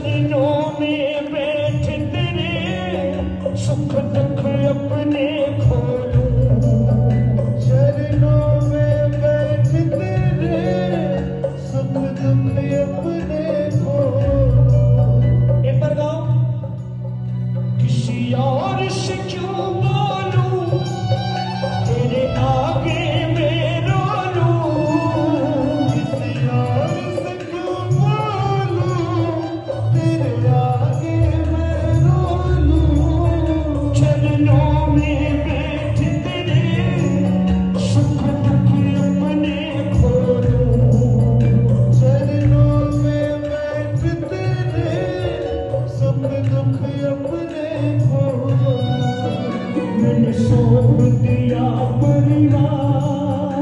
चरणों में बैठ तेरे सुख दुख अपने खोलूं, चरणों में बैठ तेरे सुख दुख अपने खोलूं। एक बार गाओ। किसी और से क्यों बोलूं, तेरे आगे मैं रो लूं। किसी और से क्यों बोलूं, तेरे आगे मैं रो लूं। चरणों में बैठ तेरे सुख दुख अपने खोलूं, चरणों में बैठ तेरे सुख दुख अपने खोलूं। मैंने सौंप दिया परिवार,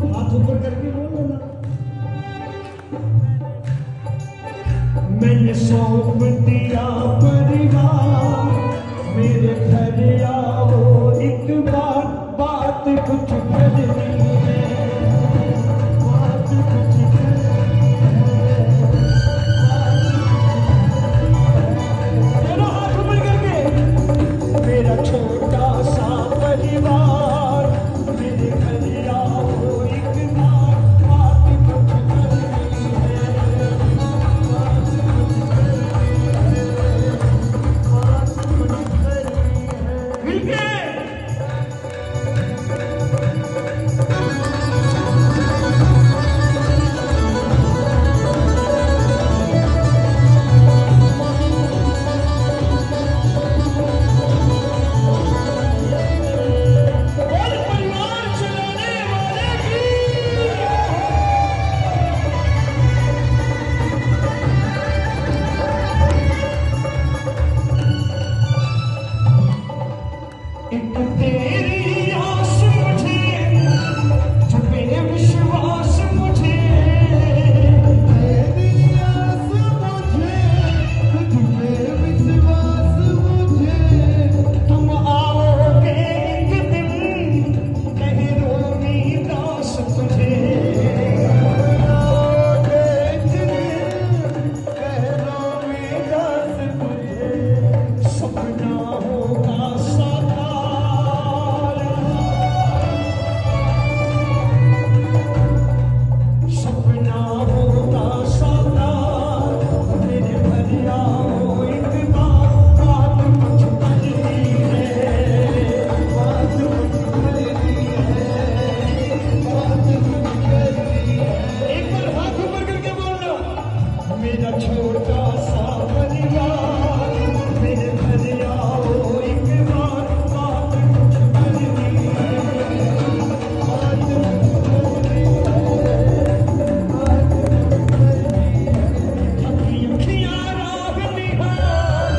हाथ ऊपर करके बोलो ना। मैंने सौंप दिया परिवार, मेरे घर आओ एक बार, बात कुछ करनी है, बात कुछ करनी है। दोनों हाथ ऊपर करके। मेरा छोटा सा परिवार, मेरे घर आओ एक बार, बात कुछ करनी है, बात कुछ करनी है, बात कुछ करनी है। मिलके बोल परिवार चलाने वाले की। एक तेरी आस मुझे, छुपे विश्वास मुझे, तेरी आस मुझे, तुझ पे विश्वास मुझे। तुम आओगे एक दिन, कहीं रोनी दास तुझे। आओगे एक दिन, कह लो विदास तुझे। सपना होगा साकार, सपना होगा साकार, मेरे घर आओ एक बार, बात कुछ करनी है, बात कुछ करनी है, बात कुछ करनी है। एक बार हाथ ऊपर करके बोलना। मेरा छोटा सा परिवार, मेरे घर आओ एक बार, बात कुछ करनी है, बात कुछ करनी है, बात कुछ करनी है। थकी अखियां राह निहार,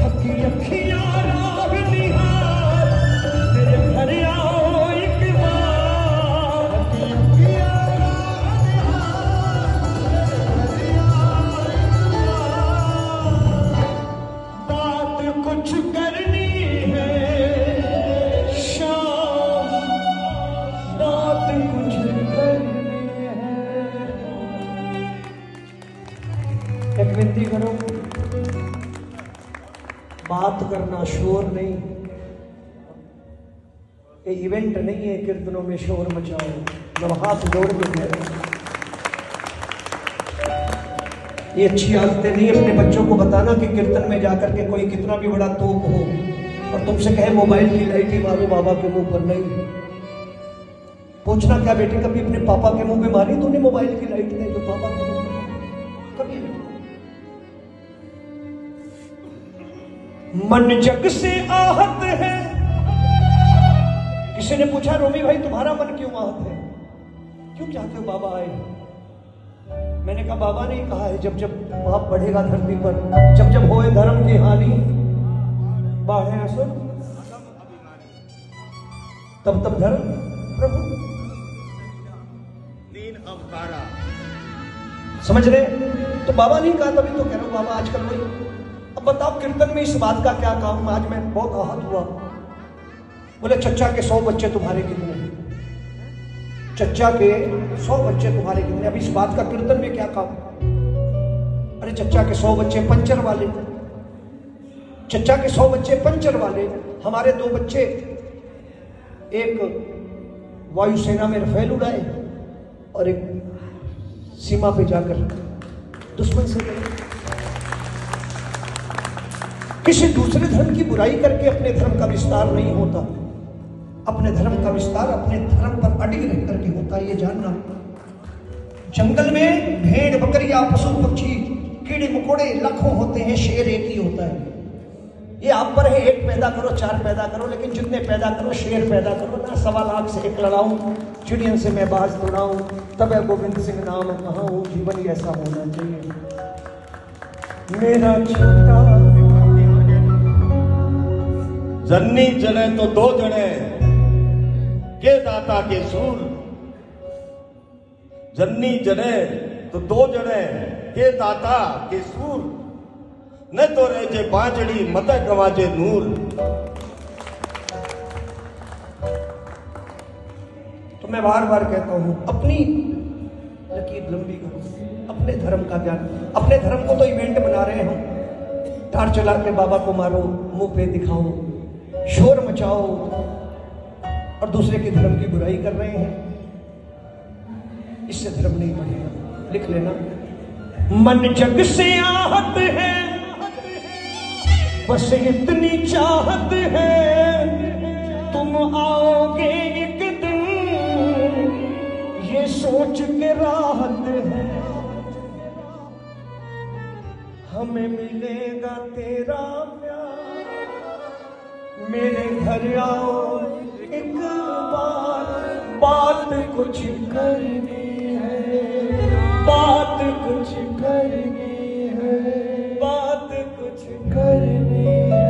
थकी अखियां राह निहार, मेरे घर आओ एक बार, किया बात कुछ करनी है शाम, बात कुछ करनी है। एक विनती करो, बात करना, शोर नहीं। ये इवेंट नहीं है कीर्तनों में शोर मचाओ। जब हाथ जोड़ के कह रहे हैं, ये अच्छी आदतें नहीं। अपने बच्चों को बताना कि कीर्तन में जाकर के कोई कितना भी बड़ा तोप हो और तुमसे कहे मोबाइल की लाइट ही मारो बाबा के मुंह पर, नहीं। पूछना, क्या बेटे कभी अपने पापा के मुंह पे मारी तूने मोबाइल की लाइट ने, जो पापा के मुंह पे? कभी नहीं। मन जग से आहत है। किसी ने पूछा, रोमी भाई तुम्हारा मन क्यों आहत है, क्यों चाहते हो बाबा आए? मैंने कहा, बाबा ने कहा है जब जब पाप बढ़ेगा धरती पर, जब जब होए धर्म की हानि, बाढ़े असुर, तब तब धर्म प्रभु। समझ रहे? तो बाबा नहीं कहा, तभी तो कह रहा हूं बाबा आजकल वही। अब बताओ कीर्तन में इस बात का क्या काम? आज मैं बहुत आहत हुआ। बोले चचा के 100 बच्चे तुम्हारे कितने? चच्चा के 100 बच्चे तुम्हारे कितने? अभी इस बात का कीर्तन में क्या काम? अरे चच्चा के 100 बच्चे पंचर वाले, चच्चा के 100 बच्चे पंचर वाले। हमारे 2 बच्चे, एक वायुसेना में रफेल उड़ाए और एक सीमा पे जाकर दुश्मन से लड़े। किसी दूसरे धर्म की बुराई करके अपने धर्म का विस्तार नहीं होता। अपने धर्म का विस्तार अपने धर्म पर अडिग रह करके होता है, ये जानना। जंगल में भेड़ बकरियां पशु पक्षी कीड़े मकोड़े लाखों होते हैं, शेर एक ही होता है। ये आप पर है, एक पैदा करो 4 पैदा करो, लेकिन जितने पैदा करो शेर पैदा करो ना। 1.25 लाख से एक लड़ाऊं, चिड़ियन से मैं बाज दौड़ाऊं, तब है गोविंद सिंह नाम कहाऊं। जीवन ही ऐसा होना चाहिए। मेरा छोटा जन्नी जने तो 2 जने के दाता के सूर, जन्नी जने तो 2 जने के दाता के सूर, न तो रहे बाजड़ी मत गवाजे नूर। तो मैं बार बार कहता हूं, अपनी लकीर लंबी करो, अपने धर्म का ज्ञान। अपने धर्म को तो इवेंट बना रहे हो, टार चला के बाबा को मारो, मुंह पे दिखाओ, शोर मचाओ और दूसरे के धर्म की बुराई कर रहे हैं। इससे धर्म नहीं बढ़ेगा। लिख लेना, मन जग से आहत है, बस इतनी चाहत है, तुम आओगे एक दिन, ये सोच के राहत है, हमें मिलेगा तेरा प्यार, मेरे घर आओ एक बार, बात कुछ करनी है, बात कुछ करनी है, बात कुछ करनी है।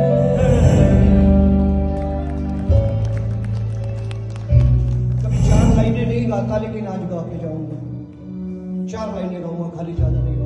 कभी 4 लाइनें नहीं गाता, लेकिन आज गा के जाऊंगा। 4 लाइनें गाऊंगा, खाली ज्यादा नहीं।